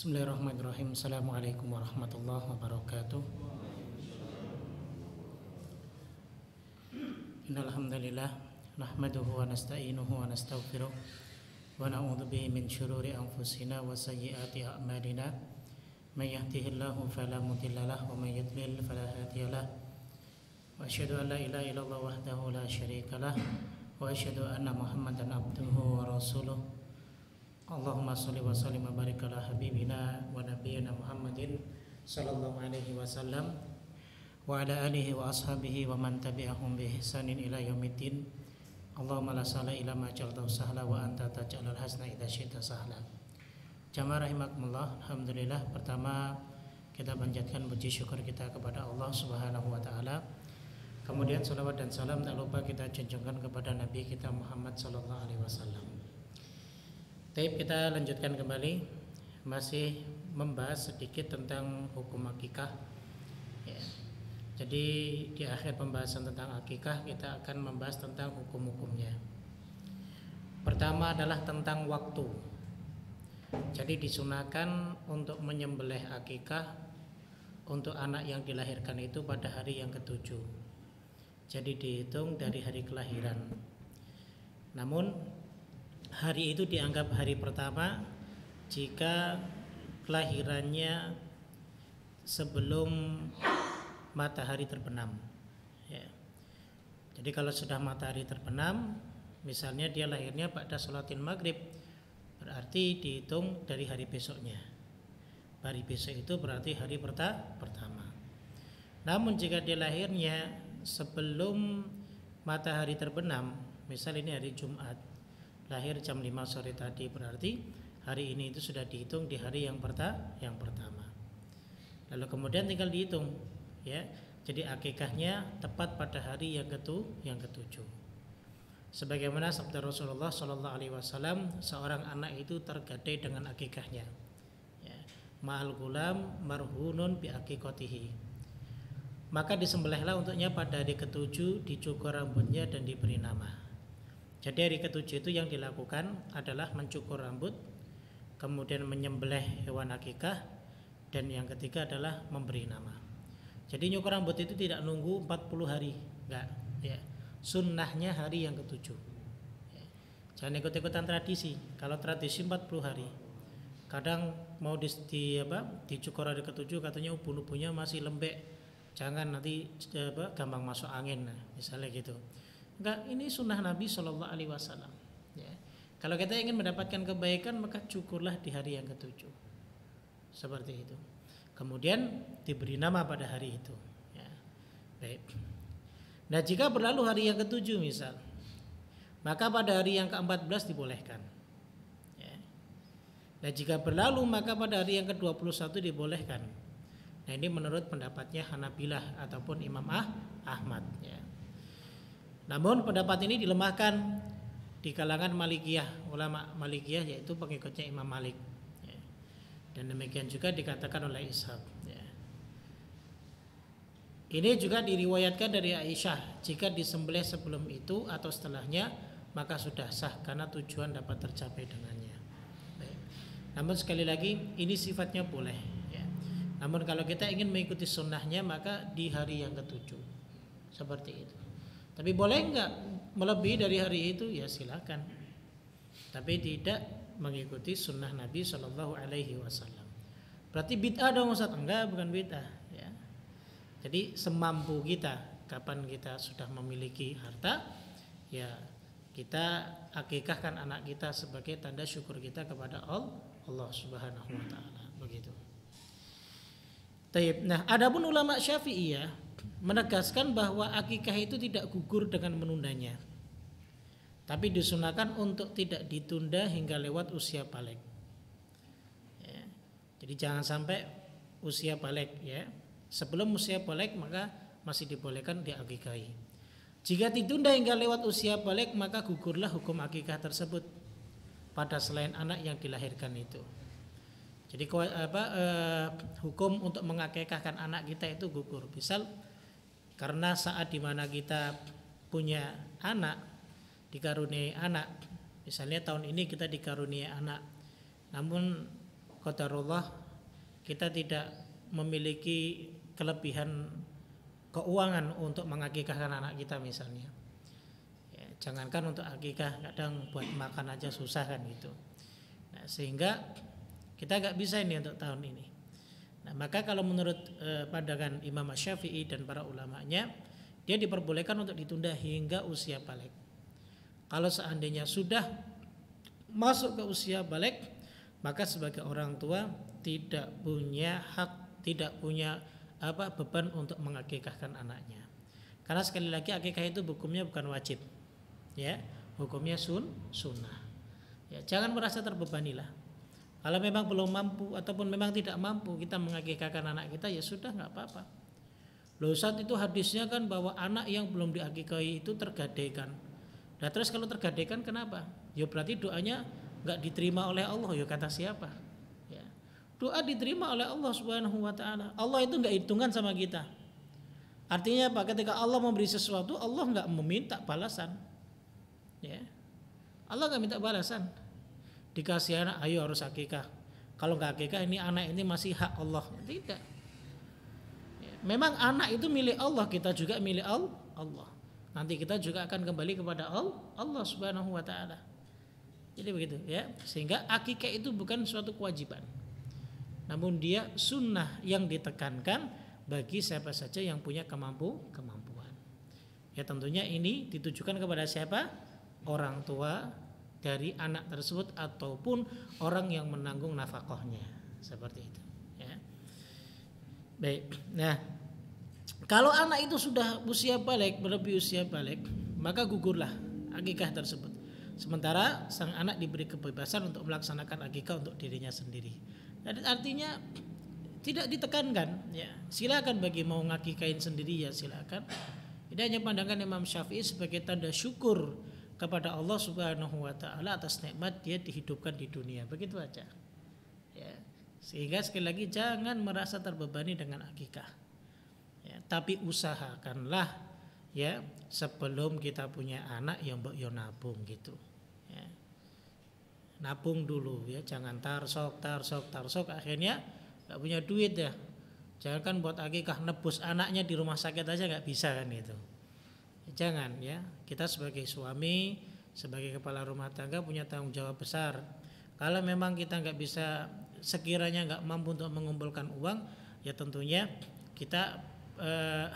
Bismillahirrahmanirrahim. Assalamualaikum warahmatullahi wabarakatuh. Innal hamdalillah nahmaduhu wa nasta'inuhu wa nastaghfiruh wa na'udzu bihi min shururi anfusina wa sayyiati a'malina. May yahdihillahu fala mudilla lahu wa may yudlil fala hadiya lahu. Wa asyhadu an la ilaha illallah wahdahu la syarika lahu wa asyhadu anna Muhammadan abduhu wa rasuluh. Allahumma sholli wa sallim wa barik ala habibina wa nabiyyina Muhammadin sallallahu alaihi wasallam wa ala alihi wa ashabihi wa man tabi'ahum bi ihsanin ila yaumiddin. Allahumma la sahla illa ma ja'altahu sahla wa anta taj'alul hazna idza syi'ta sahla. Jamaah rahimakumullah, alhamdulillah, pertama kita panjatkan puji syukur kita kepada Allah Subhanahu wa taala. Kemudian salawat dan salam tak lupa kita junjungkan kepada Nabi kita Muhammad sallallahu alaihi wasallam. Baik, kita lanjutkan kembali, masih membahas sedikit tentang hukum akikah ya. Jadi di akhir pembahasan tentang akikah kita akan membahas tentang hukum-hukumnya. Pertama adalah tentang waktu. Jadi disunahkan untuk menyembelih akikah untuk anak yang dilahirkan itu pada hari yang ke-7. Jadi dihitung dari hari kelahiran. Namun hari itu dianggap hari pertama jika kelahirannya sebelum matahari terbenam ya. Jadi kalau sudah matahari terbenam, misalnya dia lahirnya pada sholatil maghrib, berarti dihitung dari hari besoknya. Hari besok itu berarti hari pertama. Namun jika dia lahirnya sebelum matahari terbenam, misal ini hari Jumat, lahir jam 5 sore tadi, berarti hari ini itu sudah dihitung di hari yang pertama. Lalu kemudian tinggal dihitung ya. Jadi akikahnya tepat pada hari yang ke-7. Sebagaimana sabda Rasulullah sallallahu alaihi wasallam, seorang anak itu tergadai dengan akikahnya. Ya. Ma'al gulam marhunun bi aqiqatihi. Maka disembelihlah untuknya pada hari ke-7, dicukur rambutnya dan diberi nama. Jadi hari ke-7 itu yang dilakukan adalah mencukur rambut, kemudian menyembelih hewan akikah, dan yang ketiga adalah memberi nama. Jadi nyukur rambut itu tidak nunggu 40 hari, enggak ya. Sunnahnya hari yang ke-7 ya. Jangan ikut-ikutan tradisi. Kalau tradisi 40 hari, kadang mau dicukur hari ke-7 katanya ubun-ubunnya masih lembek, jangan nanti gampang masuk angin, nah, misalnya gitu. Enggak, ini sunnah Nabi Shallallahu Alaihi Wasallam. Ya. Kalau kita ingin mendapatkan kebaikan, maka cukurlah di hari yang ke-7, seperti itu. Kemudian diberi nama pada hari itu. Ya. Baik. Nah, jika berlalu hari yang ke-7 misal, maka pada hari yang ke-14 dibolehkan. Ya. Nah, jika berlalu maka pada hari yang ke-21 dibolehkan. Nah, ini menurut pendapatnya Hanabilah ataupun Imam Ahmad. Ya. Namun pendapat ini dilemahkan di kalangan Malikiyah, ulama Malikiyah yaitu pengikutnya Imam Malik ya. Dan demikian juga dikatakan oleh Ishaq ya. Ini juga diriwayatkan dari Aisyah, jika disembelih sebelum itu atau setelahnya maka sudah sah karena tujuan dapat tercapai dengannya. Baik. Namun sekali lagi ini sifatnya boleh ya. Namun kalau kita ingin mengikuti sunnahnya maka di hari yang ke-7 seperti itu. Tapi boleh enggak melebihi dari hari itu? Ya silakan. Tapi tidak mengikuti sunnah Nabi Shallallahu Alaihi Wasallam. Berarti bid'ah dong Ustaz? Enggak, bukan bid'ah. Ya. Jadi semampu kita, kapan kita sudah memiliki harta, ya kita akikahkan anak kita sebagai tanda syukur kita kepada Allah Subhanahu Wa Taala. Begitu. Nah, adapun ulama Syafi'iyah menegaskan bahwa akikah itu tidak gugur dengan menundanya, tapi disunahkan untuk tidak ditunda hingga lewat usia balik ya. Jadi jangan sampai usia balik ya. Sebelum usia balik maka masih dibolehkan diakikahi. Jika ditunda hingga lewat usia balik maka gugurlah hukum akikah tersebut pada selain anak yang dilahirkan itu. Jadi hukum untuk mengakikahkan anak kita itu gugur. Misal karena saat dimana kita punya anak, dikaruniai anak, misalnya tahun ini kita dikaruniai anak, namun qadarullah kita tidak memiliki kelebihan keuangan untuk mengakikahkan anak kita misalnya. Ya, jangankan untuk akikah, kadang buat makan aja susah kan gitu. Nah, sehingga kita nggak bisa ini untuk tahun ini. Nah, maka kalau menurut pandangan Imam Syafi'i dan para ulamanya, dia diperbolehkan untuk ditunda hingga usia balik. Kalau seandainya sudah masuk ke usia balik, maka sebagai orang tua tidak punya hak, tidak punya beban untuk mengakikahkan anaknya. Karena sekali lagi akikah itu hukumnya bukan wajib, ya, hukumnya sunnah. Ya, jangan merasa terbebani lah. Kalau memang belum mampu ataupun memang tidak mampu kita mengakikahkan anak kita, ya sudah, nggak apa-apa. Loh, saat itu hadisnya kan bahwa anak yang belum diakikahi itu tergadaikan. Nah terus kalau tergadaikan kenapa? Ya berarti doanya nggak diterima oleh Allah. Ya kata siapa? Ya. Doa diterima oleh Allah Subhanahu Wa Taala. Allah itu nggak hitungan sama kita. Artinya apa? Ketika Allah memberi sesuatu, Allah nggak meminta balasan. Ya. Allah nggak minta balasan. Dikasih anak, ayo harus akikah. Kalau nggak akikah, ini anak ini masih hak Allah. Tidak. Memang anak itu milik Allah, kita juga milik Allah. Nanti kita juga akan kembali kepada Allah Subhanahu Wa Taala. Jadi begitu ya. Sehingga akikah itu bukan suatu kewajiban, namun dia sunnah yang ditekankan bagi siapa saja yang punya kemampuan. Ya tentunya ini ditujukan kepada siapa? Orang tua dari anak tersebut ataupun orang yang menanggung nafkahnya, seperti itu. Baik, nah kalau anak itu sudah usia balik, melebihi usia balik, maka gugurlah akikah tersebut. Sementara sang anak diberi kebebasan untuk melaksanakan akikah untuk dirinya sendiri. Dan artinya tidak ditekankan, ya silakan bagi mau ngakikahin sendiri ya silakan. Ini hanya pandangan Imam Syafi'i sebagai tanda syukur kepada Allah Subhanahu Wa Taala atas nikmat dia dihidupkan di dunia. Begitu aja. Ya. Sehingga sekali lagi jangan merasa terbebani dengan akikah. Ya, tapi usahakanlah ya sebelum kita punya anak yang mbok yo nabung gitu. Ya. Nabung dulu ya, jangan tarsok akhirnya nggak punya duit ya. Jangan kan buat akikah nebus anaknya di rumah sakit aja nggak bisa kan itu. Ya, jangan ya. Kita sebagai suami, sebagai kepala rumah tangga punya tanggung jawab besar. Kalau memang kita nggak bisa, sekiranya nggak mampu untuk mengumpulkan uang, ya tentunya kita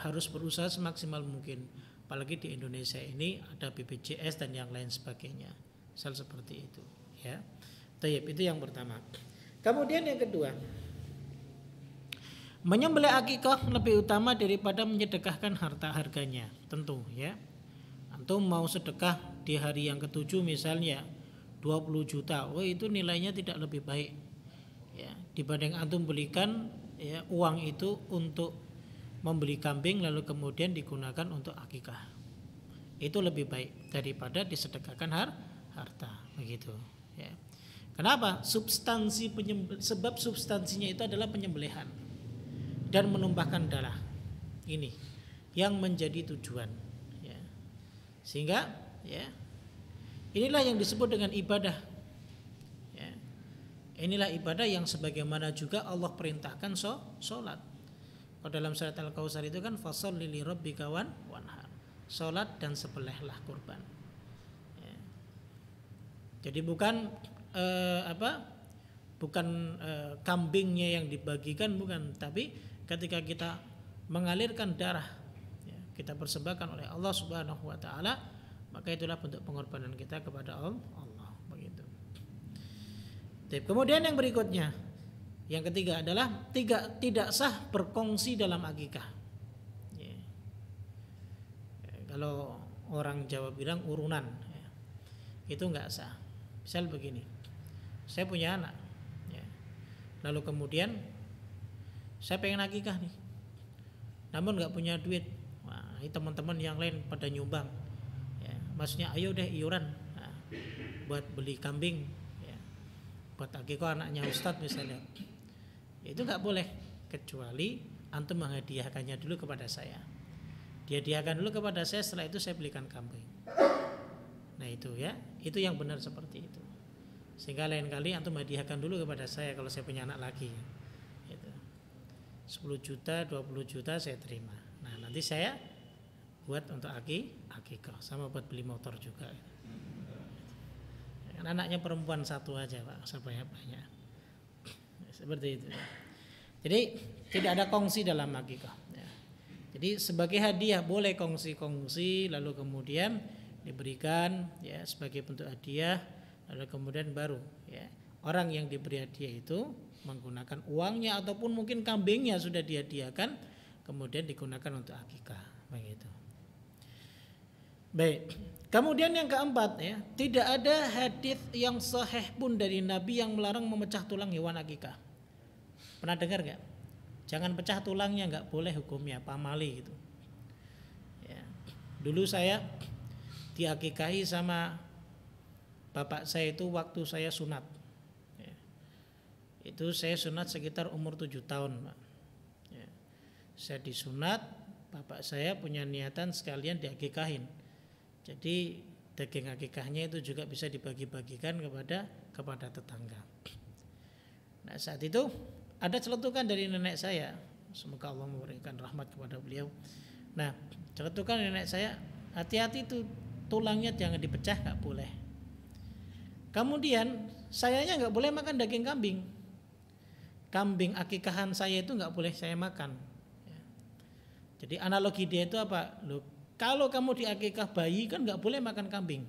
harus berusaha semaksimal mungkin. Apalagi di Indonesia ini ada BPJS dan yang lain sebagainya. Misal seperti itu, ya. Tayyib, itu yang pertama. Kemudian yang kedua, menyembelih akikah lebih utama daripada menyedekahkan harta harganya, tentu, ya. Antum mau sedekah di hari yang ketujuh misalnya 20 juta, itu nilainya tidak lebih baik. Ya, dibanding antum belikan ya uang itu untuk membeli kambing lalu kemudian digunakan untuk akikah, itu lebih baik daripada disedekahkan harta begitu ya. Kenapa? Sebab substansinya itu adalah penyembelihan dan menumpahkan darah, ini yang menjadi tujuan ya. Sehingga ya inilah yang disebut dengan ibadah ya. Inilah ibadah yang sebagaimana juga Allah perintahkan sholat. Kalau dalam surat Al-Kautsar itu kan fasholli li rabbika wanhar, sholat dan sembelihlah kurban. Ya. Jadi bukan kambingnya yang dibagikan, bukan, tapi ketika kita mengalirkan darah, ya, kita persembahkan oleh Allah Subhanahu Wa Taala, maka itulah bentuk pengorbanan kita kepada Allah. Begitu. Kemudian yang berikutnya, yang ketiga adalah tidak sah berkongsi dalam akikah. Ya. Kalau orang Jawa bilang urunan, ya, itu nggak sah. Misal begini, saya punya anak, ya, lalu kemudian saya pengen akikah nih, namun nggak punya duit. Wah, teman-teman yang lain pada nyumbang, ya, maksudnya ayo deh iuran, nah, buat beli kambing, ya, buat akikah anaknya Ustadz misalnya. Itu nggak boleh kecuali antum menghadiahkannya dulu kepada saya. Dihadiahkan dulu kepada saya, setelah itu saya belikan kambing. Nah itu ya, itu yang benar seperti itu. Sehingga lain kali antum hadiahkan dulu kepada saya kalau saya punya anak laki. Gitu. 10 juta, 20 juta saya terima. Nah nanti saya buat untuk akikah, sama buat beli motor juga. Kan anaknya perempuan satu aja Pak, sebanyak-banyak. Seperti itu. Jadi tidak ada kongsi dalam akikah. Jadi sebagai hadiah boleh kongsi-kongsi, lalu kemudian diberikan ya sebagai bentuk hadiah, lalu kemudian baru ya orang yang diberi hadiah itu menggunakan uangnya ataupun mungkin kambingnya sudah dihadiahkan, kemudian digunakan untuk akikah, begitu. Baik. Kemudian yang keempat ya, tidak ada hadis yang sahih pun dari Nabi yang melarang memecah tulang hewan akikah. Pernah dengar nggak? Jangan pecah tulangnya, nggak boleh hukumnya, pamali gitu. Ya. Dulu saya diakikahi sama bapak saya itu waktu saya sunat. Ya. Itu saya sunat sekitar umur 7 tahun, Pak. Ya. Saya disunat, bapak saya punya niatan sekalian diakikahin. Jadi daging akikahnya itu juga bisa dibagi-bagikan kepada tetangga. Nah saat itu ada celetukan dari nenek saya, semoga Allah memberikan rahmat kepada beliau. Nah celetukan nenek saya, hati-hati itu tulangnya jangan dipecah, nggak boleh. Kemudian sayanya nggak boleh makan daging kambing. Kambing akikahan saya itu nggak boleh saya makan. Jadi analogi dia itu apa? Loh, kalau kamu diakikah bayi kan nggak boleh makan kambing.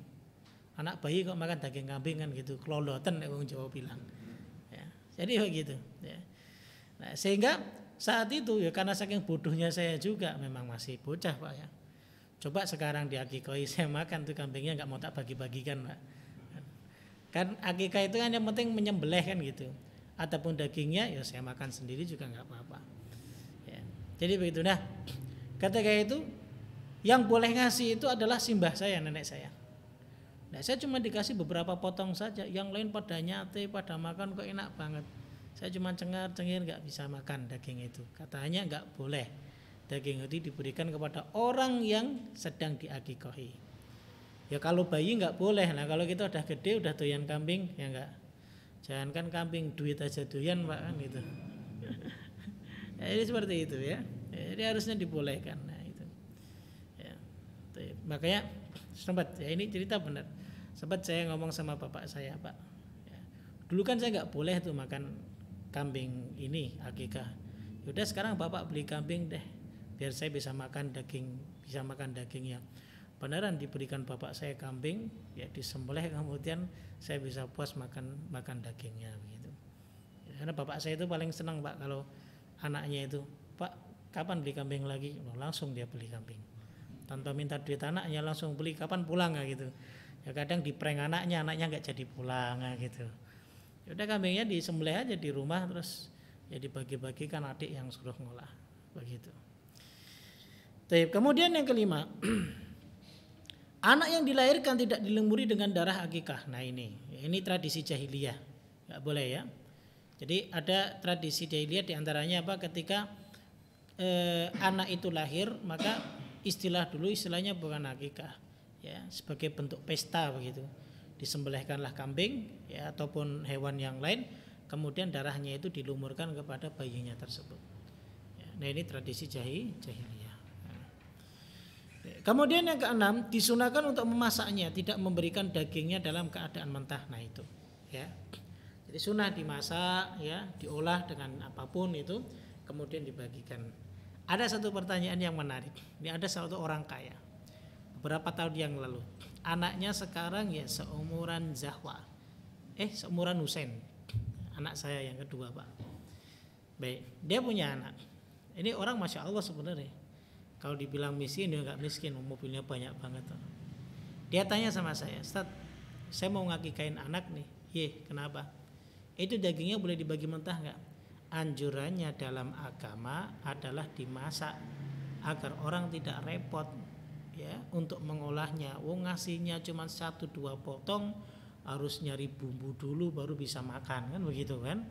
Anak bayi kok makan daging kambing kan gitu, keloloten orang Jawa bilang. Ya, jadi begitu. Ya. Nah, sehingga saat itu ya karena saking bodohnya saya juga, memang masih bocah Pak ya. Coba sekarang diakikahi saya makan tuh kambingnya nggak mau tak bagi-bagikan Pak. Kan akikah itu kan yang penting menyembelih kan gitu. Ataupun dagingnya ya saya makan sendiri juga nggak apa-apa. Ya. Jadi begitu. Nah, ketika itu yang boleh ngasih itu adalah simbah saya, nenek saya. Nah, saya cuma dikasih beberapa potong saja, yang lain pada nyate, pada makan kok enak banget. Saya cuma cengar-cengir nggak bisa makan daging itu. Katanya nggak boleh daging itu diberikan kepada orang yang sedang diakikahi. Ya kalau bayi nggak boleh. Nah kalau kita udah gede, udah doyan kambing, ya nggak. Jangan kan kambing duit aja doyan Pak kan gitu. Ya, jadi seperti itu ya. Jadi harusnya dibolehkan. Nah itu. Ya. Makanya sempat ya ini cerita benar. Sempat saya ngomong sama bapak saya Pak. Ya. Dulu kan saya nggak boleh tuh makan kambing ini akikah. Yaudah sekarang bapak beli kambing deh, biar saya bisa makan dagingnya. Beneran diberikan bapak saya kambing, ya disembelih kemudian saya bisa puas makan dagingnya begitu. Ya, karena bapak saya itu paling senang Pak kalau anaknya itu, Pak kapan beli kambing lagi? Langsung dia beli kambing. Tanpa minta duit anaknya langsung beli, kapan pulang gitu. Ya kadang diprank anaknya nggak jadi pulang gitu. Ya udah kambingnya disembelih aja di rumah, terus ya dibagi-bagikan adik yang suruh ngolah begitu. Kemudian yang kelima, anak yang dilahirkan tidak dilumuri dengan darah akikah. Nah ini tradisi jahiliyah, nggak boleh ya. Jadi ada tradisi jahiliyah diantaranya apa? Ketika anak itu lahir, maka istilahnya bukan akikah, ya sebagai bentuk pesta begitu. Disembelihkanlah kambing ya ataupun hewan yang lain, kemudian darahnya itu dilumurkan kepada bayinya tersebut. Ya, nah ini tradisi jahiliyah. Kemudian yang keenam, disunahkan untuk memasaknya, tidak memberikan dagingnya dalam keadaan mentah. Nah itu ya. Jadi sunah dimasak ya, diolah dengan apapun itu, kemudian dibagikan. Ada satu pertanyaan yang menarik. Ini ada satu orang kaya beberapa tahun yang lalu, anaknya sekarang ya seumuran Zahwa, seumuran Husain, anak saya yang kedua Pak. Baik, dia punya anak. Ini orang masya Allah sebenarnya. Kalau dibilang miskin dia nggak miskin, mobilnya banyak banget. Dia tanya sama saya, Ustaz, saya mau ngakikain anak nih. Kenapa? Itu dagingnya boleh dibagi mentah nggak? Anjurannya dalam agama adalah dimasak agar orang tidak repot ya untuk mengolahnya. Ngasihnya cuma 1-2 potong, harus nyari bumbu dulu baru bisa makan kan begitu kan?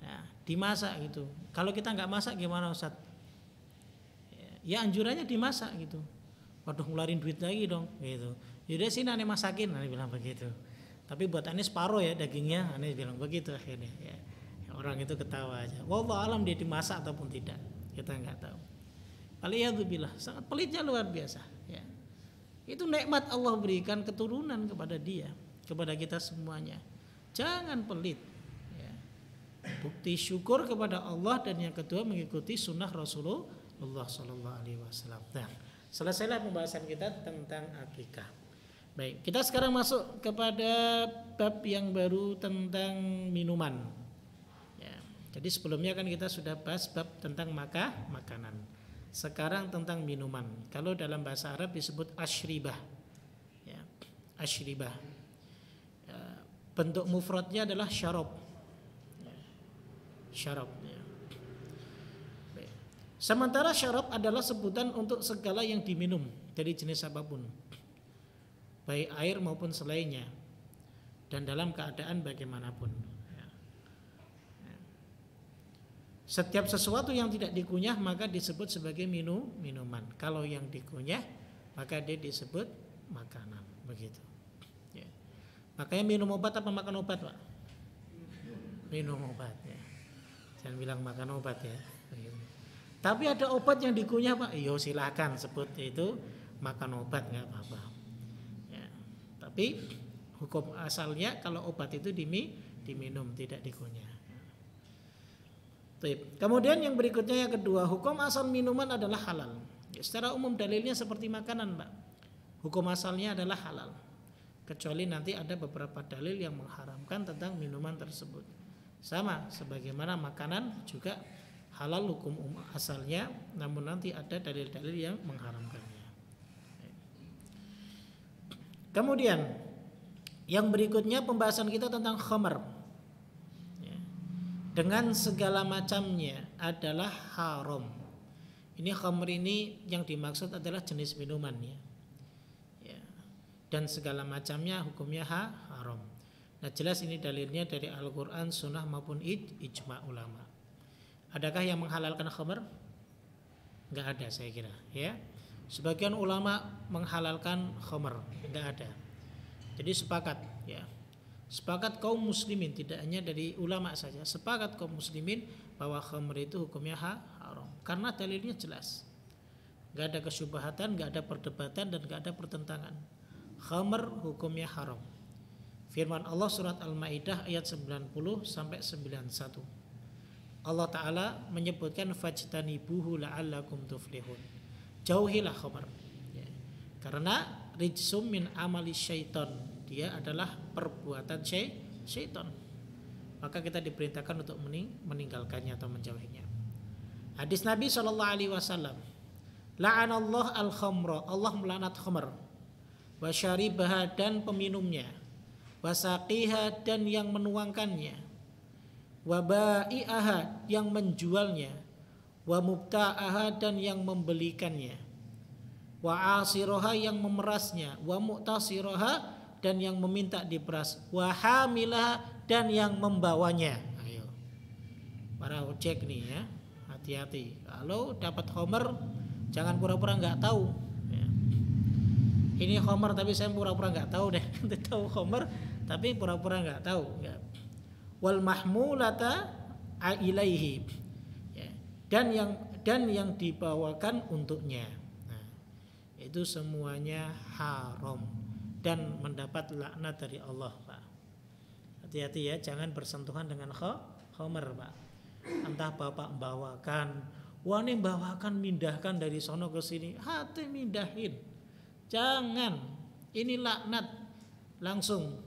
Nah, dimasak gitu. Kalau kita nggak masak gimana Ustaz? Ya anjurannya dimasak gitu. Waduh ngeluarin duit lagi dong gitu. Yaudah sini aneh masakin, aneh bilang begitu. Tapi buat Anies separuh ya dagingnya, Anies bilang begitu akhirnya ya. Orang itu ketawa aja. Wallahu alam dia dimasak ataupun tidak, kita nggak tahu. Aliyadzubillah, sangat pelitnya luar biasa ya. Itu nikmat Allah berikan keturunan kepada dia, kepada kita semuanya. Jangan pelit ya. Bukti syukur kepada Allah, dan yang kedua mengikuti sunnah Rasulullah sallallahu alaihi wasallam. Nah, selesailah pembahasan kita tentang akikah. Baik, kita sekarang masuk kepada bab yang baru tentang minuman. Ya, jadi sebelumnya kan kita sudah bahas bab tentang makanan. Sekarang tentang minuman. Kalau dalam bahasa Arab disebut asyribah. Ya, asyribah. Ya, bentuk mufradnya adalah syarab. Ya, syarab. Ya. Baik. Sementara syarab adalah sebutan untuk segala yang diminum dari jenis apapun, baik air maupun selainnya, dan dalam keadaan bagaimanapun. Setiap sesuatu yang tidak dikunyah maka disebut sebagai minuman. Kalau yang dikunyah maka dia disebut makanan. Begitu ya. Makanya minum obat apa makan obat, Pak? Minum obat ya. Jangan bilang makan obat ya. Begitu. Tapi ada obat yang dikunyah, Pak. Yo silakan sebut itu makan obat, nggak apa-apa. Tapi hukum asalnya kalau obat itu diminum, tidak dikunyah. Kemudian yang berikutnya, yang kedua, hukum asal minuman adalah halal. Ya, secara umum dalilnya seperti makanan, Pak. Hukum asalnya adalah halal. Kecuali nanti ada beberapa dalil yang mengharamkan tentang minuman tersebut. Sama sebagaimana makanan juga halal hukum asalnya, namun nanti ada dalil-dalil yang mengharamkannya. Kemudian yang berikutnya pembahasan kita tentang khamar ya. Dengan segala macamnya adalah haram. Ini khamar ini yang dimaksud adalah jenis minuman ya. Dan segala macamnya hukumnya haram. Nah jelas ini dalilnya dari Al-Quran, Sunnah maupun ijma' ulama. Adakah yang menghalalkan khamar? Enggak ada saya kira ya. Sebagian ulama menghalalkan khamar, tidak ada. Jadi sepakat ya. Sepakat kaum muslimin, tidak hanya dari ulama saja. Sepakat kaum muslimin bahwa khamar itu hukumnya haram. Karena dalilnya jelas. Enggak ada kesyubhatan, enggak ada perdebatan, dan enggak ada pertentangan. Khamar hukumnya haram. Firman Allah surat Al-Maidah ayat 90 sampai 91. Allah Ta'ala menyebutkan fajtanibuhu la'allakum tuflihun. Jauhilah khamar ya. Karena rijsum min amali syaiton, dia adalah perbuatan syaiton. Maka kita diperintahkan untuk meninggalkannya atau menjauhinya. Hadis Nabi SAW, la'anallah al-khamra, Allah melaknat khamar, wa syaribaha, dan peminumnya, wa saqiha, dan yang menuangkannya, wa ba'i'aha, yang menjualnya, wa mubta'aha, dan yang membelikannya, wa asiroha, yang memerasnya, wa mu'tasiroha, dan yang meminta diperas, wa hamilaha, dan yang membawanya. Ayo para ojek nih ya, hati-hati kalau dapat khamar, jangan pura-pura nggak tahu ya. Ini khamar tapi saya pura-pura nggak tahu deh. Tahu khamar tapi pura-pura nggak tahu ya. Wal mahmulata ilaihi, dan yang dibawakan untuknya. Nah, itu semuanya haram dan mendapat laknat dari Allah, Pak. Hati-hati ya, jangan bersentuhan dengan khamar, Pak. Entah bapak bawakan, wah ini bawakan, mindahkan dari sono ke sini, hati mindahin. Jangan, ini laknat langsung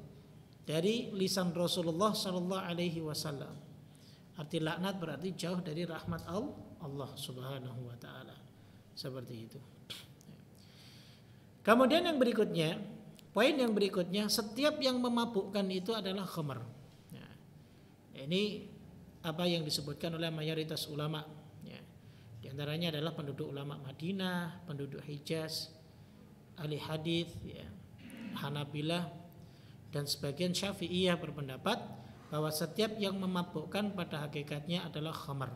dari lisan Rasulullah Sallallahu Alaihi Wasallam. Arti laknat berarti jauh dari rahmat Allah Subhanahu Wa Taala. Seperti itu. Kemudian yang berikutnya, poin yang berikutnya, setiap yang memabukkan itu adalah khamar. Nah, ini apa yang disebutkan oleh mayoritas ulama. Ya. Di antaranya adalah penduduk ulama Madinah, penduduk Hijaz, ahli hadis, ya, Hanabilah, dan sebagian Syafi'iyah berpendapat bahwa setiap yang memabukkan pada hakikatnya adalah khamar.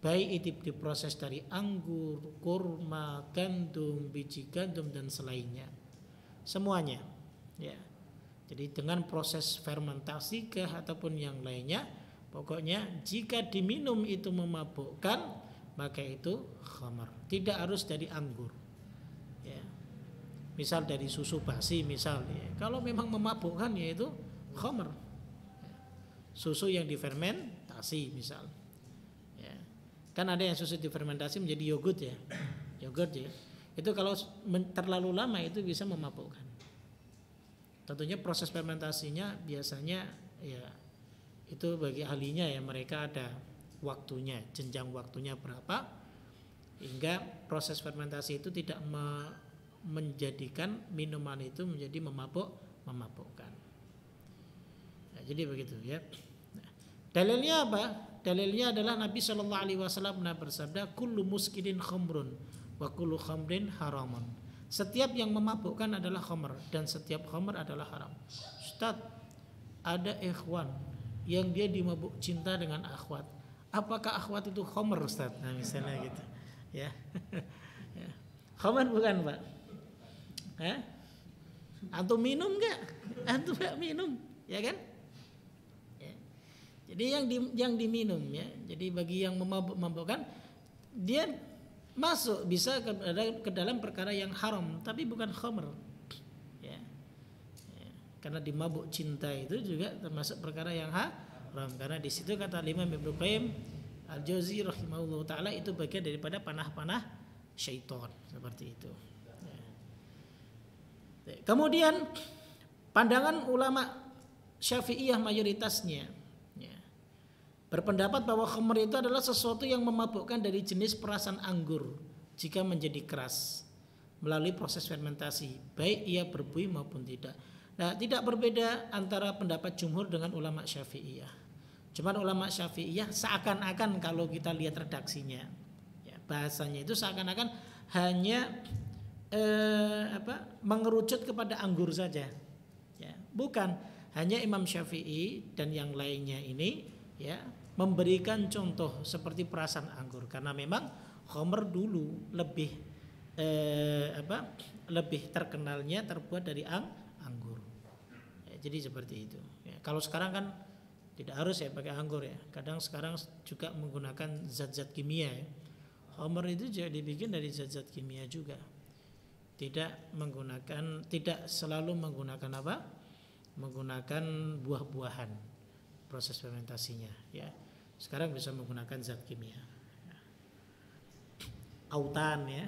Baik itu diproses dari anggur, kurma, gandum, biji gandum, dan selainnya. Semuanya. Ya. Jadi dengan proses fermentasi ataupun yang lainnya, pokoknya jika diminum itu memabukkan, maka itu khamar. Tidak harus dari anggur. Ya. Misal dari susu basi misal, ya. Kalau memang memabukkan ya itu khamar. Ya. Susu yang difermentasi misal. Ya. Kan ada yang susu difermentasi menjadi yogurt ya. Yogurt ya. Itu kalau terlalu lama itu bisa memabukkan. Tentunya proses fermentasinya biasanya ya itu bagi ahlinya ya, mereka ada waktunya, jenjang waktunya berapa hingga proses fermentasi itu tidak menjadikan minuman itu menjadi memabukkan. Nah, jadi begitu ya. Nah, dalilnya apa? Dalilnya adalah Nabi Shallallahu Alaihi Wasallam pernah bersabda, kullu muskilin khamrun wa kullu khamrin haramun. Setiap yang memabukkan adalah khamr dan setiap khamr adalah haram. Ustaz, ada ikhwan yang dia dimabuk cinta dengan akhwat. Apakah akhwat itu khamr, Ustaz? Nah, misalnya gitu. Ya. Ya. Khamr bukan, Pak? Antum minum enggak? Antum enggak minum, ya kan? Ya. Jadi yang diminum ya. Jadi bagi yang memabukkan, dia masuk bisa ke dalam perkara yang haram, tapi bukan khamr. Ya. Ya. Karena dimabuk cinta itu juga termasuk perkara yang haram. Karena di situ kata Imam Ibnu Qayyim Al-Jauzi rahimahullah taala itu bagian daripada panah-panah syaitan seperti itu. Ya. Kemudian pandangan ulama Syafi'iyah mayoritasnya berpendapat bahwa khamr itu adalah sesuatu yang memabukkan dari jenis perasan anggur jika menjadi keras melalui proses fermentasi, baik ia berbuih maupun tidak. Nah, tidak berbeda antara pendapat jumhur dengan ulama Syafi'iyah. Cuman ulama Syafi'iyah seakan-akan kalau kita lihat redaksinya, ya, bahasanya itu seakan-akan hanya mengerucut kepada anggur saja. Ya, bukan, hanya Imam Syafi'i dan yang lainnya ini ya memberikan contoh seperti perasan anggur, karena memang khamr dulu lebih lebih terkenalnya terbuat dari anggur. Ya, jadi seperti itu. Ya, kalau sekarang kan tidak harus ya pakai anggur ya. Kadang sekarang juga menggunakan zat-zat kimia. Ya. Khamr itu juga dibikin dari zat-zat kimia juga. Tidak selalu menggunakan apa? Menggunakan buah-buahan proses fermentasinya ya. Sekarang bisa menggunakan zat kimia. Autan ya.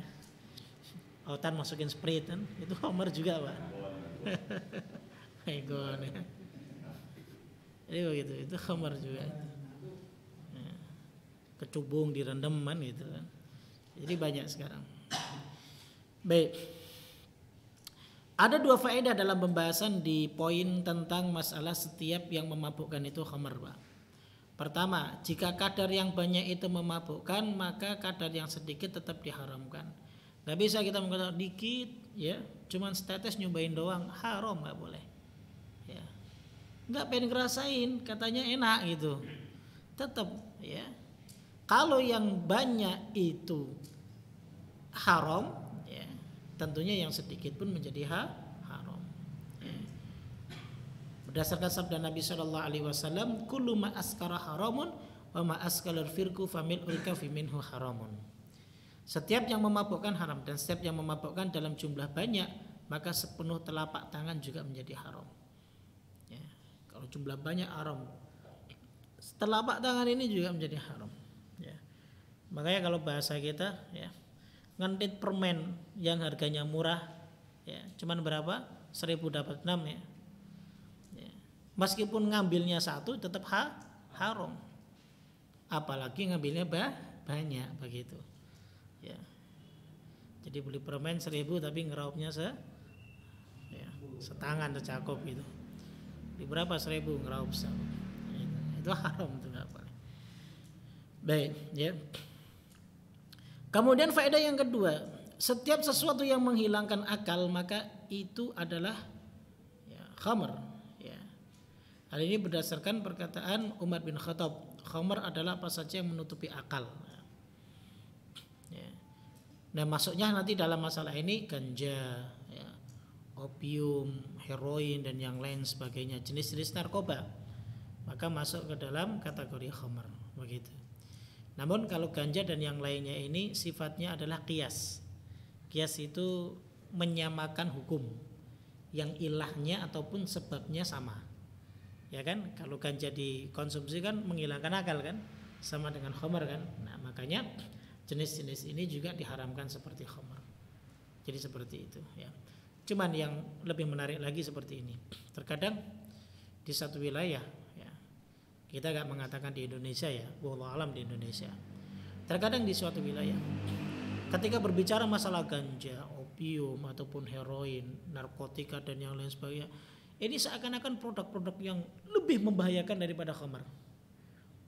Autan masukin Sprite kan, itu khamr juga, Pak. Megon ya. Jadi begitu, itu khamr juga. Ya. Kecubung direndam kan gitu kan. Jadi banyak sekarang. Baik. Ada dua faedah dalam pembahasan di poin tentang masalah setiap yang memabukkan itu khamr, Pak. Pertama, jika kadar yang banyak itu memabukkan, maka kadar yang sedikit tetap diharamkan. Gak bisa kita mengatakan dikit, ya, cuman setetes nyobain doang, haram, gak boleh. Ya. Gak pengen ngerasain, katanya enak gitu. Tetap, ya. Kalau yang banyak itu haram, ya, tentunya yang sedikit pun menjadi haram. Ya. Berdasarkan sabda Nabi Shallallahu Alaihi Wasallam, kullu ma askara haramun, wa ma askalar firku famil ulka minhu haramun. Setiap yang memabukkan haram dan setiap yang memabukkan dalam jumlah banyak, maka sepenuh telapak tangan juga menjadi haram. Ya. Kalau jumlah banyak haram, telapak tangan ini juga menjadi haram. Ya. Makanya kalau bahasa kita, ya, ngentit permen yang harganya murah, ya, cuman berapa? 1.000 dapat 6 ya. Meskipun ngambilnya satu tetap haram. Apalagi ngambilnya banyak begitu. Ya. Jadi beli permen 1.000 tapi ngeraupnya setangan secakup gitu. Di berapa 1.000 ngeraup secakup. Itu haram itu enggak boleh. Baik, ya. Kemudian faedah yang kedua, setiap sesuatu yang menghilangkan akal maka itu adalah ya, khamr. Hal ini berdasarkan perkataan Umar bin Khattab, khamr adalah apa saja yang menutupi akal. Ya. Nah, masuknya nanti dalam masalah ini ganja, ya, opium, heroin dan yang lain sebagainya, jenis-jenis narkoba, maka masuk ke dalam kategori khamr, begitu. Namun kalau ganja dan yang lainnya ini sifatnya adalah qiyas. Qiyas itu menyamakan hukum yang ilahnya ataupun sebabnya sama. Ya kan? Kalau ganja dikonsumsi kan menghilangkan akal kan? Sama dengan khamr kan? Nah, makanya jenis-jenis ini juga diharamkan seperti khamr. Jadi seperti itu ya. Cuman yang lebih menarik lagi seperti ini. Terkadang di satu wilayah ya, kita gak mengatakan di Indonesia ya, wallahu alam di Indonesia. Terkadang di suatu wilayah ketika berbicara masalah ganja, opium ataupun heroin, narkotika dan yang lain sebagainya, ini seakan-akan produk-produk yang lebih membahayakan daripada khamr.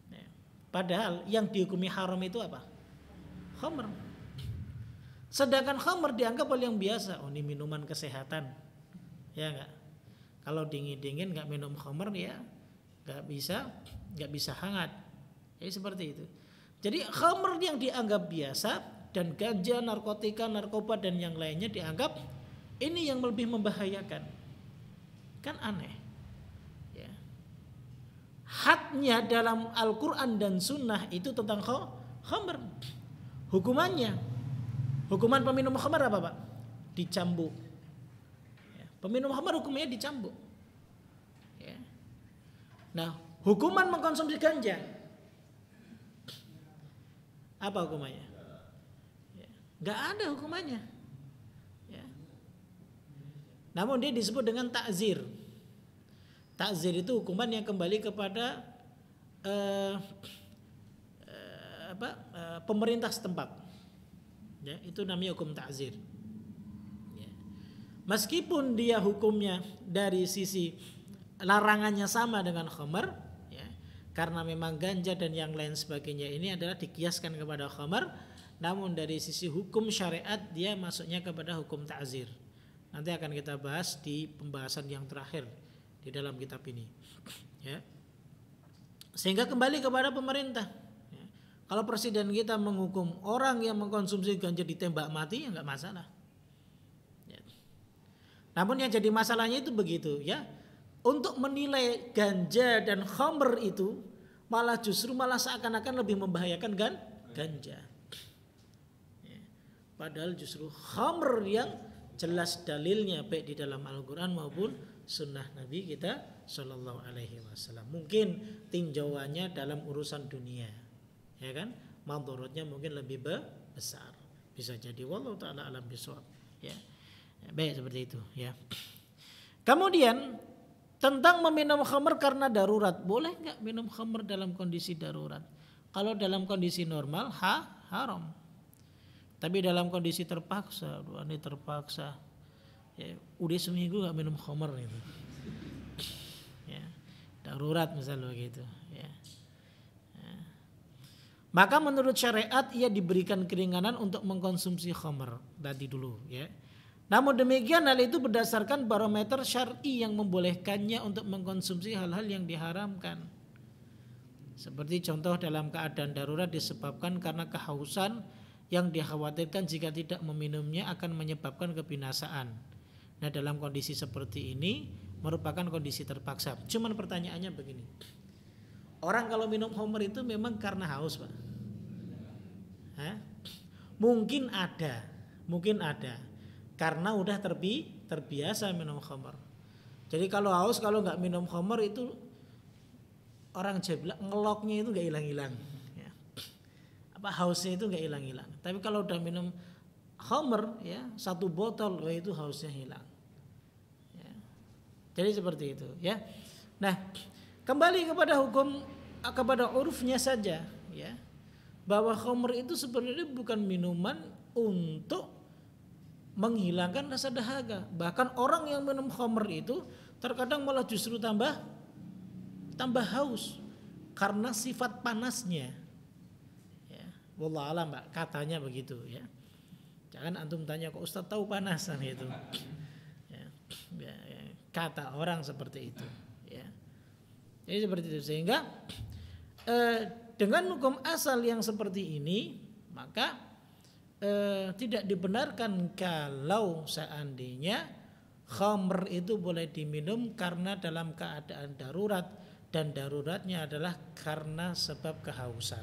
Ya. Padahal yang dihukumi haram itu apa? Khamr. Sedangkan khamr dianggap hal yang biasa. Oh, ini minuman kesehatan. Ya enggak? Kalau dingin-dingin enggak minum khamr ya enggak bisa hangat. Jadi seperti itu. Jadi khamr yang dianggap biasa dan ganja, narkotika, narkoba dan yang lainnya dianggap ini yang lebih membahayakan. Kan aneh. Ya. Hadnya dalam Al-Qur'an dan Sunnah itu tentang khamr. Hukuman peminum khamr apa Pak? Dicambuk. Ya, peminum khamr hukumnya dicambuk. Ya. Nah, hukuman mengkonsumsi ganja apa hukumannya? Ya, gak ada hukumannya. Ya. Namun dia disebut dengan takzir. Takzir itu hukuman yang kembali kepada pemerintah setempat. Ya, itu namanya hukum ta'zir. Ya. Meskipun dia hukumnya dari sisi larangannya sama dengan khamr, ya, karena memang ganja dan yang lain sebagainya ini adalah dikiaskan kepada khamr, namun dari sisi hukum syariat dia masuknya kepada hukum ta'zir. Nanti akan kita bahas di pembahasan yang terakhir di dalam kitab ini. Ya. Sehingga kembali kepada pemerintah. Kalau presiden kita menghukum orang yang mengkonsumsi ganja ditembak mati ya nggak masalah. Ya. Namun yang jadi masalahnya itu begitu ya. Untuk menilai ganja dan khamr itu malah seakan-akan lebih membahayakan ganja. Ya. Padahal justru khamr yang jelas dalilnya baik di dalam Al-Quran maupun Sunnah Nabi kita Sallallahu Alaihi Wasallam. Mungkin tinjauannya dalam urusan dunia. Ya kan, madharatnya mungkin lebih besar, bisa jadi wallahu taala alam bisawab ya. Baik seperti itu ya. Kemudian tentang meminum khamr karena darurat, boleh enggak minum khamr dalam kondisi darurat? Kalau dalam kondisi normal haram. Tapi dalam kondisi terpaksa, ini terpaksa ya, udah seminggu enggak minum khamr gitu. Ya, darurat misalnya begitu ya. Maka menurut syariat ia diberikan keringanan untuk mengkonsumsi khamr tadi dulu ya. Namun demikian hal itu berdasarkan barometer syar'i yang membolehkannya untuk mengkonsumsi hal-hal yang diharamkan. Seperti contoh dalam keadaan darurat disebabkan karena kehausan yang dikhawatirkan jika tidak meminumnya akan menyebabkan kebinasaan. Nah, dalam kondisi seperti ini merupakan kondisi terpaksa. Cuman pertanyaannya begini. Orang kalau minum khamr itu memang karena haus, Pak? Mungkin ada, karena udah terbiasa minum khamr. Jadi kalau haus kalau nggak minum khamr itu orang jeblak ngeloknya itu nggak hilang-hilang. Ya. Hausnya itu nggak hilang-hilang. Tapi kalau udah minum khamr ya 1 botol, itu hausnya hilang. Ya. Jadi seperti itu ya. Nah, kembali kepada urufnya saja ya. Bahwa khamr itu sebenarnya bukan minuman untuk menghilangkan rasa dahaga. Bahkan orang yang minum khamr itu terkadang malah justru tambah haus karena sifat panasnya. Ya, wallah alam, Mbak, katanya begitu ya. Jangan antum tanya kok Ustaz tahu panas kan itu. Ya, kata orang seperti itu ya. Jadi seperti itu sehingga dengan hukum asal yang seperti ini maka tidak dibenarkan kalau seandainya Khamr itu boleh diminum karena dalam keadaan darurat, dan daruratnya adalah karena sebab kehausan.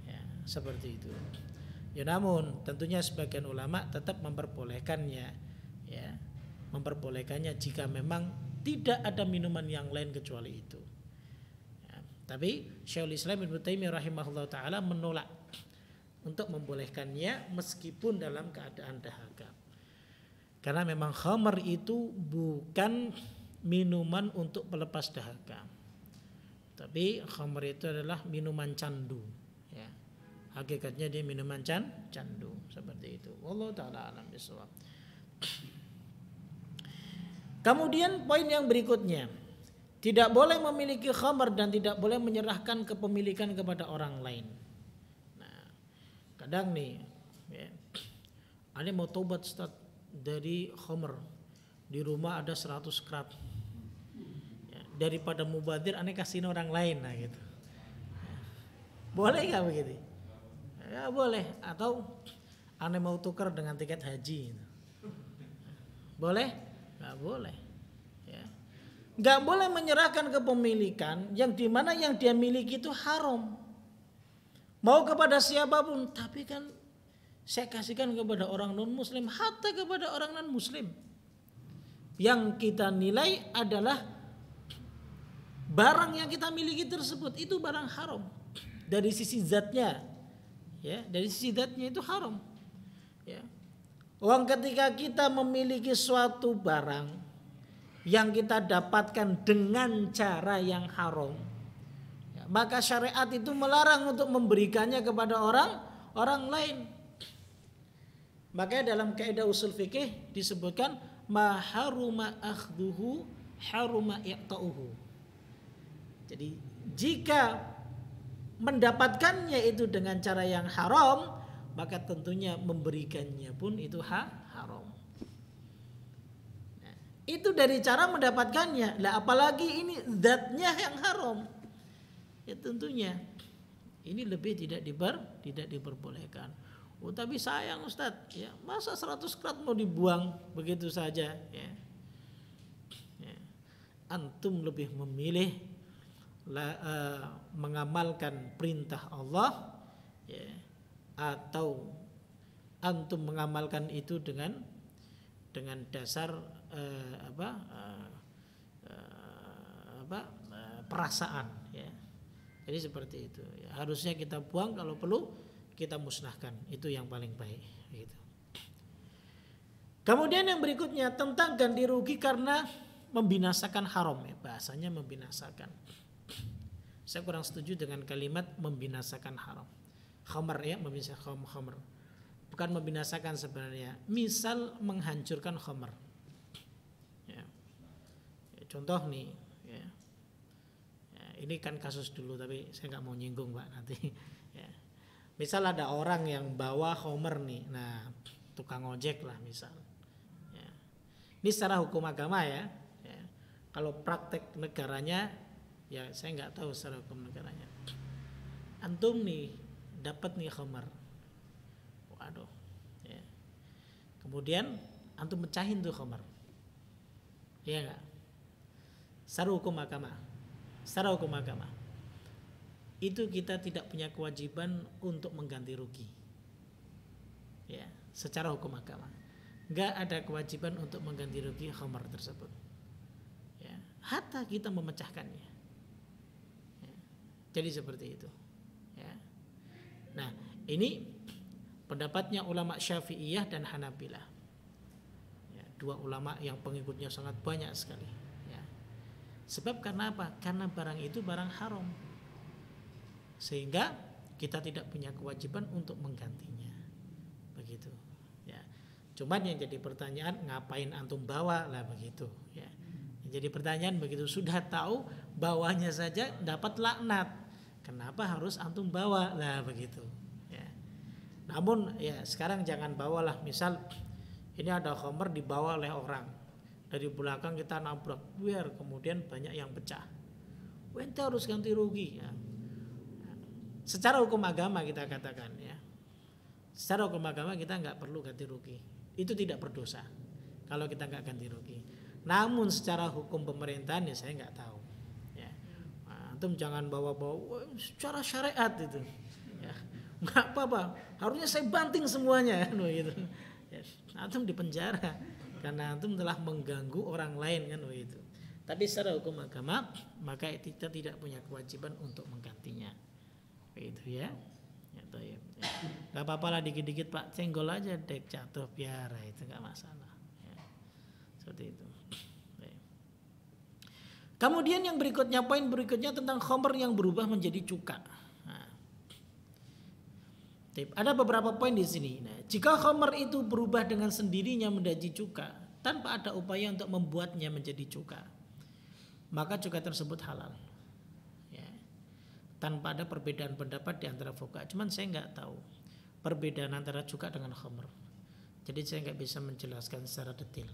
Ya, seperti itu. Ya, namun tentunya sebagian ulama tetap memperbolehkannya, ya, memperbolehkannya jika memang tidak ada minuman yang lain kecuali itu. Ya, tapi Syekhul Islam Ibnu Taimiyah rahimahullah taala menolak untuk membolehkannya meskipun dalam keadaan dahaga. Karena memang khamr itu bukan minuman untuk pelepas dahaga. Tapi khamr itu adalah minuman candu, ya. Hakikatnya dia minuman candu, seperti itu. Wallahu taala alam bisawab. Kemudian poin yang berikutnya, tidak boleh memiliki khamr dan tidak boleh menyerahkan kepemilikan kepada orang lain. Nah, kadang nih, ya, ada mau tobat Ustaz dari khamr, di rumah ada 100 krat, ya, daripada mubadzir aneh kasihin orang lain, nah gitu. Ya. Boleh nggak begitu? Ya boleh. Atau aneh mau tukar dengan tiket haji, gitu. Boleh? Nggak boleh. Ya. Nggak boleh menyerahkan kepemilikan yang dimana yang dia miliki itu haram, mau kepada siapapun. Tapi kan saya kasihkan kepada orang non muslim, hatta kepada orang non muslim, yang kita nilai adalah barang yang kita miliki tersebut itu barang haram dari sisi zatnya, ya, dari sisi zatnya itu haram, ya. Uang ketika kita memiliki suatu barang yang kita dapatkan dengan cara yang haram, ya, maka syariat itu melarang untuk memberikannya kepada orang lain. Makanya dalam kaidah usul fikih disebutkan ma haruma akhdhuhu haruma i'ta'uhu. Jadi jika mendapatkannya itu dengan cara yang haram, maka tentunya memberikannya pun itu haram. Nah, itu dari cara mendapatkannya. Lah apalagi ini zatnya yang haram. Ya tentunya ini lebih tidak diperbolehkan. Oh tapi sayang Ustadz, ya masa 100 krat mau dibuang begitu saja, ya. Ya. Antum lebih memilih mengamalkan perintah Allah, ya, atau antum mengamalkan itu dengan dasar perasaan, ya. Jadi seperti itu, ya. Harusnya kita buang, kalau perlu kita musnahkan, itu yang paling baik, gitu. Kemudian yang berikutnya tentang ganti rugi karena membinasakan haram, ya, bahasanya membinasakan. Saya kurang setuju dengan kalimat membinasakan haram. Khamr, ya, membinasakan khamr. Bukan membinasakan sebenarnya. Misal menghancurkan khamr. Ya. Ya, contoh nih, ya. Ya, ini kan kasus dulu tapi saya nggak mau nyinggung Pak nanti. Ya. Misal ada orang yang bawa khamr nih, nah tukang ojek lah misal. Ya. Ini secara hukum agama, ya. Ya. Kalau praktek negaranya, ya saya nggak tahu secara hukum negaranya. Antum nih dapat nih khamr, waduh, ya. Kemudian antum pecahin tuh khamr, ya nggak? Secara hukum agama, itu kita tidak punya kewajiban untuk mengganti rugi, ya. Secara hukum agama nggak ada kewajiban untuk mengganti rugi khamr tersebut, ya. Hatta kita memecahkannya, ya. Jadi seperti itu, ya. Nah ini pendapatnya ulama Syafi'iyah dan Hanabilah, ya, dua ulama yang pengikutnya sangat banyak sekali, ya. Sebab karena apa? Karena barang itu barang haram, sehingga kita tidak punya kewajiban untuk menggantinya, begitu, ya. Cuman yang jadi pertanyaan, ngapain antum bawa lah, begitu, ya. Yang jadi pertanyaan begitu, sudah tahu bawanya saja dapat laknat, kenapa harus antum bawa lah, begitu, ya. Namun ya sekarang jangan bawalah, misal ini ada khamr dibawa oleh orang, dari belakang kita nabrak, biar kemudian banyak yang pecah, ente harus ganti rugi, ya. Secara hukum agama kita katakan, ya, secara hukum agama kita nggak perlu ganti rugi, itu tidak berdosa. kalau kita nggak ganti rugi. Namun secara hukum pemerintahan ya saya nggak tahu. Ya. Nah, antum jangan bawa-bawa secara syariat itu. Ya. Nggak apa-apa. Harusnya saya banting semuanya kan begitu. Ya. Antum di penjara karena antum telah mengganggu orang lain kan begitu. Tapi secara hukum agama maka kita tidak punya kewajiban untuk menggantinya. Begitu ya. Ya. Gak apa-apa lah dikit-dikit Pak senggol aja dek jatuh biara itu gak masalah ya. Seperti itu. Kemudian yang berikutnya, poin berikutnya tentang khamr yang berubah menjadi cuka. Nah, ada beberapa poin di sini. Nah, jika khamr itu berubah dengan sendirinya menjadi cuka tanpa ada upaya untuk membuatnya menjadi cuka, maka cuka tersebut halal. Ya. Tanpa ada perbedaan pendapat di antara fuqaha. Cuman saya nggak tahu perbedaan antara cuka dengan khamr. Jadi saya nggak bisa menjelaskan secara detail.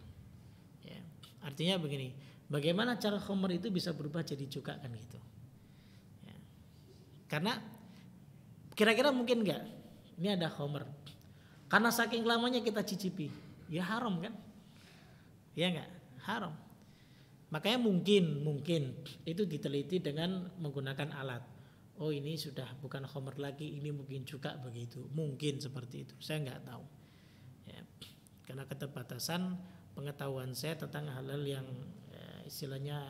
Ya. Artinya begini. Bagaimana cara khamr itu bisa berubah jadi cuka kan gitu. Ya. Karena kira-kira mungkin enggak ini ada khamr. Karena saking lamanya kita cicipi, ya haram kan? Ya enggak? Haram. Makanya mungkin itu diteliti dengan menggunakan alat. Oh ini sudah bukan khamr lagi, ini mungkin cuka begitu. Mungkin seperti itu. Saya enggak tahu. Ya. Karena keterbatasan pengetahuan saya tentang hal-hal yang istilahnya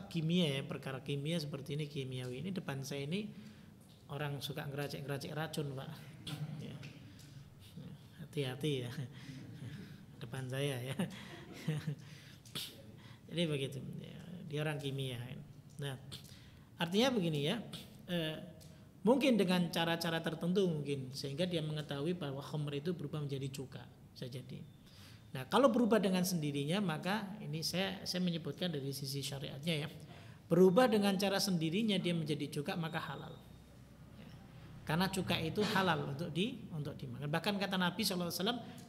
kimia ya, perkara kimia seperti ini, kimiawi. Ini depan saya ini orang suka ngeracik racun Pak ya. Hati-hati ya depan saya ya. Jadi begitu ya, dia orang kimia. Nah artinya begini ya, mungkin dengan cara-cara tertentu mungkin sehingga dia mengetahui bahwa khamr itu berubah menjadi cuka bisa jadi. Nah kalau berubah dengan sendirinya maka ini saya menyebutkan dari sisi syariatnya ya, berubah dengan cara sendirinya dia menjadi cuka maka halal ya. Karena cuka itu halal untuk dimakan. Bahkan kata Nabi SAW,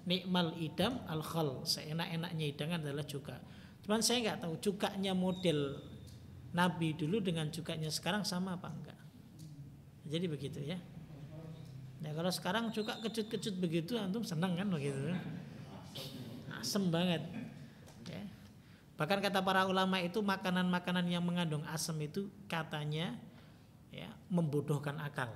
nikmal idam al khal, seenak-enaknya hidangan adalah cuka. Cuman saya nggak tahu cukanya model Nabi dulu dengan cukanya sekarang sama apa enggak. Jadi begitu ya. Nah kalau sekarang cuka kecut-kecut begitu antum senang kan begitu. Asem banget ya. Bahkan kata para ulama itu makanan-makanan yang mengandung asam itu katanya ya membodohkan akal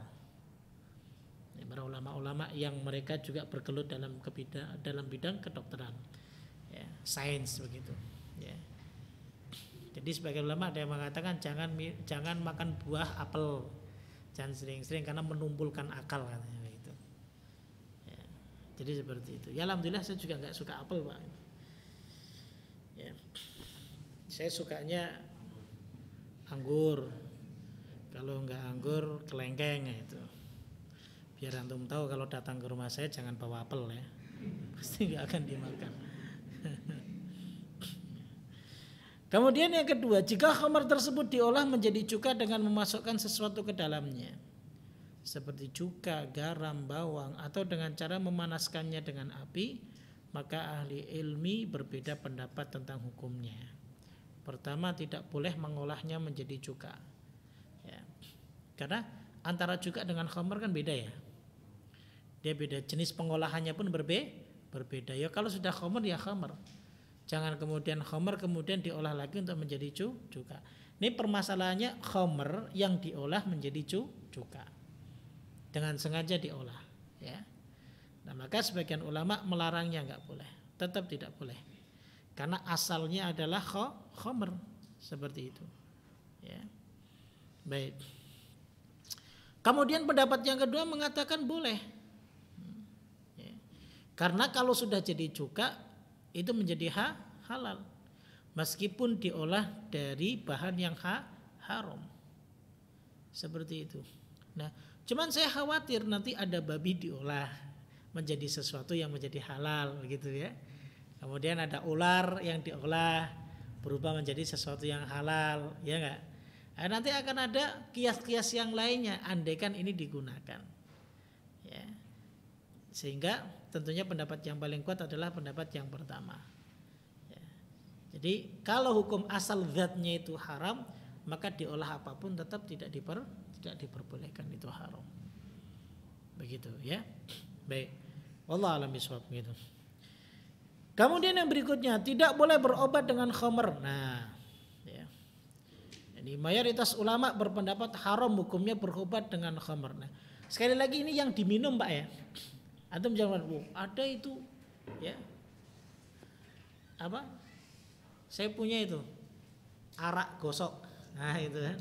ya, para ulama-ulama yang mereka juga bergelut dalam bidang kedokteran ya, sains begitu ya. Jadi sebagian ulama ada yang mengatakan jangan makan buah apel, jangan sering-sering karena menumpulkan akal katanya. Jadi seperti itu. Ya alhamdulillah saya juga nggak suka apel Pak. Ya. Saya sukanya anggur. Kalau nggak anggur kelengkeng itu. Biar antum tahu kalau datang ke rumah saya jangan bawa apel ya. Pasti nggak akan dimakan. Kemudian yang kedua, jika khamr tersebut diolah menjadi cuka dengan memasukkan sesuatu ke dalamnya, seperti cuka, garam, bawang atau dengan cara memanaskannya dengan api, maka ahli ilmi berbeda pendapat tentang hukumnya. Pertama, tidak boleh mengolahnya menjadi cuka ya. Karena antara cuka dengan khamr kan beda ya. Dia beda, jenis pengolahannya pun berbeda ya. Kalau sudah khamr ya khamr. Jangan kemudian khamr kemudian diolah lagi untuk menjadi cuka. Ini permasalahannya khamr yang diolah menjadi cuka dengan sengaja diolah ya. Nah maka sebagian ulama melarangnya, nggak boleh, tetap tidak boleh karena asalnya adalah khamr seperti itu ya. Baik. Kemudian pendapat yang kedua mengatakan boleh ya. Karena kalau sudah jadi cuka itu menjadi halal meskipun diolah dari bahan yang haram seperti itu. Nah cuman saya khawatir nanti ada babi diolah menjadi sesuatu yang menjadi halal gitu ya. Kemudian ada ular yang diolah berubah menjadi sesuatu yang halal ya enggak. Nah, nanti akan ada kias-kias yang lainnya andaikan ini digunakan ya. Sehingga tentunya pendapat yang paling kuat adalah pendapat yang pertama ya. Jadi kalau hukum asal zatnya itu haram, maka diolah apapun tetap tidak diperbolehkan, itu haram. Begitu ya. Baik. Wallahu a'lam bishawab gitu. Kemudian yang berikutnya, tidak boleh berobat dengan khamr. Nah, ya. Jadi mayoritas ulama berpendapat haram hukumnya berobat dengan khamr. Nah, sekali lagi ini yang diminum, Pak ya. Antum jangan, ada itu ya. Apa? Saya punya itu arak gosok. Nah, itu kan.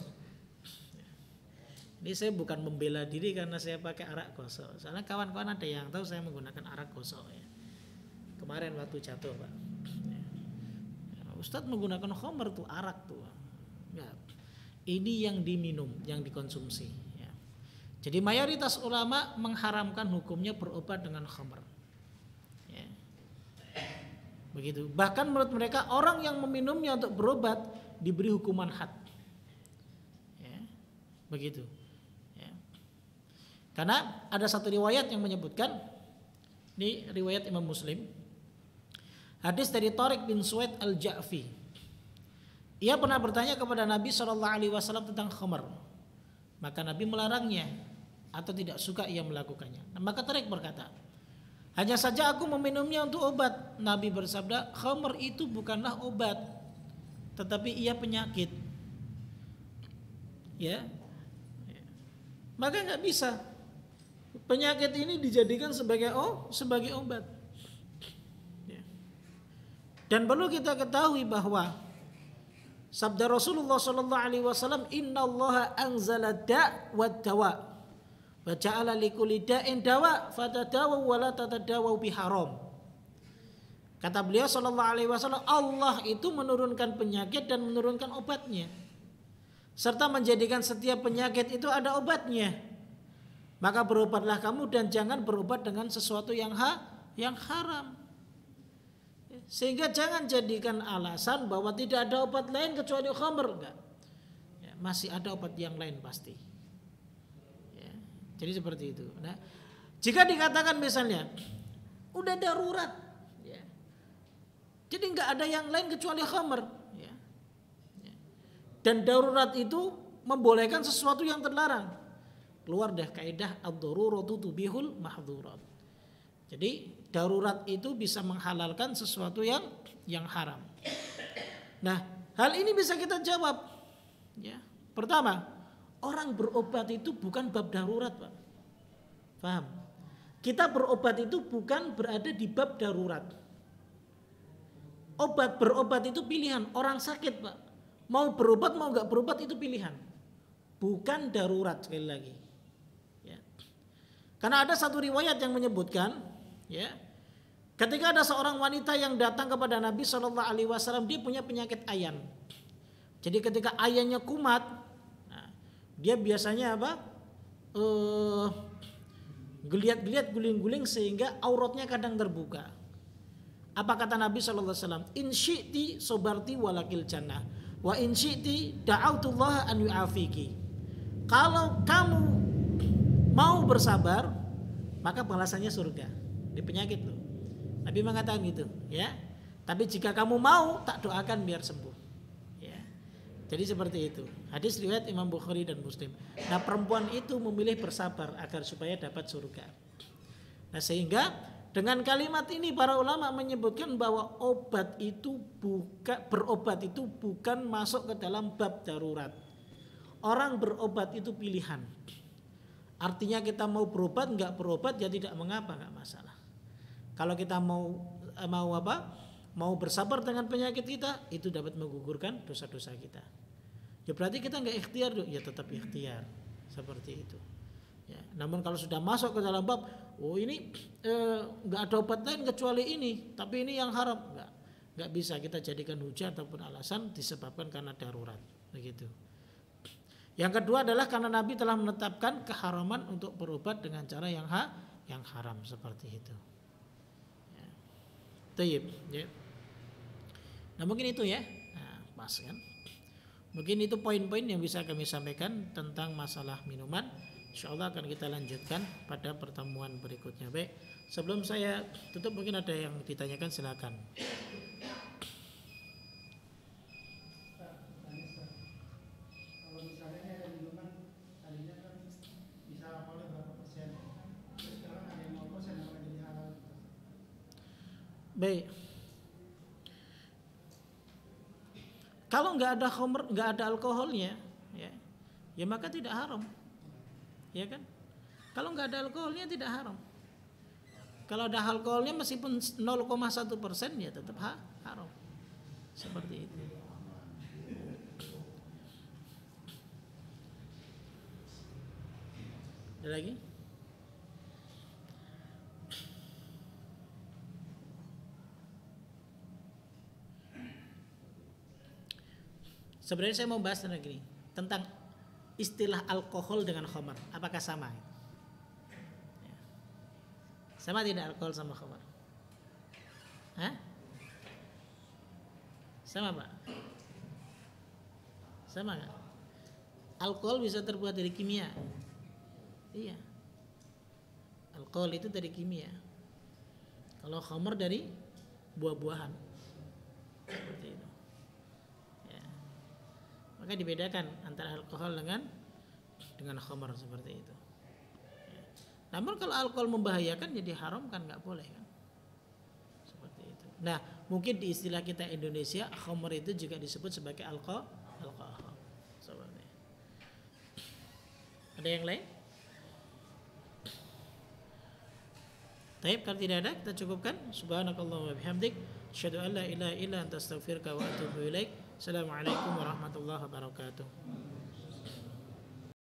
Ini saya bukan membela diri karena saya pakai arak gosok. Soalnya kawan-kawan ada yang tahu saya menggunakan arak gosok ya. Kemarin waktu jatuh, Pak. Ya. Ustadz menggunakan khamr tuh, arak tuh. Ya. Ini yang diminum, yang dikonsumsi. Ya. Jadi mayoritas ulama mengharamkan hukumnya berobat dengan khamr. Ya. Begitu. Bahkan menurut mereka orang yang meminumnya untuk berobat diberi hukuman had. Ya. Begitu. Ya. Karena ada satu riwayat yang menyebutkan, ini riwayat Imam Muslim. Hadis dari Tariq bin Suwaid al-Ja'fi. Ia pernah bertanya kepada Nabi SAW tentang khamr. Maka Nabi melarangnya atau tidak suka ia melakukannya. Maka Tariq berkata, hanya saja aku meminumnya untuk obat. Nabi bersabda, khamr itu bukanlah obat, tetapi ia penyakit. Ya, maka nggak bisa penyakit ini dijadikan sebagai obat. Dan perlu kita ketahui bahwa sabda Rasulullah SAW, Inna Allah anzala da' wa dawa wa ja'ala likulli da'in dawa fatadawu wa la tatadawu biharam. Kata beliau SAW, Allah itu menurunkan penyakit dan menurunkan obatnya, serta menjadikan setiap penyakit itu ada obatnya. Maka berobatlah kamu dan jangan berobat dengan sesuatu yang haram. Sehingga jangan jadikan alasan bahwa tidak ada obat lain kecuali khamr. Enggak. Ya, masih ada obat yang lain pasti. Ya, jadi seperti itu. Nah, jika dikatakan misalnya udah darurat, ya, jadi nggak ada yang lain kecuali khamr. Ya. Ya. Dan darurat itu membolehkan sesuatu yang terlarang. Keluar dah kaidah ad-daruratu tubihul mahdzurat. Jadi darurat itu bisa menghalalkan sesuatu yang haram. Nah, hal ini bisa kita jawab. Ya. Pertama, orang berobat itu bukan bab darurat, Pak. Paham? Kita berobat itu bukan berada di bab darurat. Berobat itu pilihan. Orang sakit, Pak, mau berobat mau nggak berobat itu pilihan. Bukan darurat, sekali lagi. Ya. Karena ada satu riwayat yang menyebutkan, ya, ketika ada seorang wanita yang datang kepada Nabi SAW, dia punya penyakit ayan. Jadi ketika ayannya kumat, nah, dia biasanya apa? Geliat-geliat, guling-guling sehingga auratnya kadang terbuka. Apa kata Nabi SAW? In syi'ti sobarti walakil jannah, wa in syi'ti da'autullah an yu'afiki. Kalau kamu mau bersabar, maka balasannya surga. Di penyakit loh. Nabi mengatakan gitu, ya. Tapi jika kamu mau, tak doakan biar sembuh. Ya. Jadi seperti itu. Hadis riwayat Imam Bukhari dan Muslim. Nah, perempuan itu memilih bersabar agar supaya dapat surga. Nah, sehingga dengan kalimat ini para ulama menyebutkan bahwa berobat itu bukan masuk ke dalam bab darurat. Orang berobat itu pilihan. Artinya kita mau berobat, nggak berobat ya tidak mengapa, nggak masalah. Kalau kita mau bersabar dengan penyakit kita, itu dapat menggugurkan dosa-dosa kita. Ya berarti kita nggak ikhtiar, ya tetap ikhtiar, seperti itu. Ya, namun kalau sudah masuk ke dalam bab, ini nggak ada obat lain kecuali ini, tapi ini yang haram, nggak bisa kita jadikan hujah ataupun alasan disebabkan karena darurat, begitu. Yang kedua adalah karena Nabi telah menetapkan keharaman untuk berobat dengan cara yang haram, seperti itu. Tayyib, ya. Nah mungkin itu ya, pas kan. Mungkin itu poin-poin yang bisa kami sampaikan tentang masalah minuman. InsyaAllah akan kita lanjutkan pada pertemuan berikutnya. Baik, sebelum saya tutup mungkin ada yang ditanyakan, silakan. Kalau misalnya ada minuman tadinya kan bisa alkoholnya berapa persen, terus sekarang ada yang 0% apa jadi halal? Baik, Kalau nggak ada khamr, nggak ada alkoholnya, ya maka tidak haram, ya kan? Kalau nggak ada alkoholnya tidak haram. Kalau ada alkoholnya meskipun 0,1% ya tetap haram. Seperti itu. Ada lagi? Sebenarnya saya mau bahas tentang gini, tentang istilah alkohol dengan khamar, apakah sama? Sama tidak alkohol sama khamar? Hah? Sama Pak? Sama nggak? Alkohol bisa terbuat dari kimia. Iya. Alkohol itu dari kimia. Kalau khamar dari buah-buahan. Seperti itu. Ya. Maka dibedakan antara alkohol dengan khamar seperti itu. Ya. Namun kalau alkohol membahayakan jadi haram kan nggak boleh kan. Seperti itu. Nah, mungkin di istilah kita Indonesia khamar itu juga disebut sebagai alkohol. Seperti itu. Ada yang lain? Baik, kalau tidak ada kita cukupkan. Subhanakallahumma wa bihamdik, asyhadu an la ilaha illa anta astaghfiruka wa atubu ilaik. Assalamualaikum warahmatullahi wabarakatuh.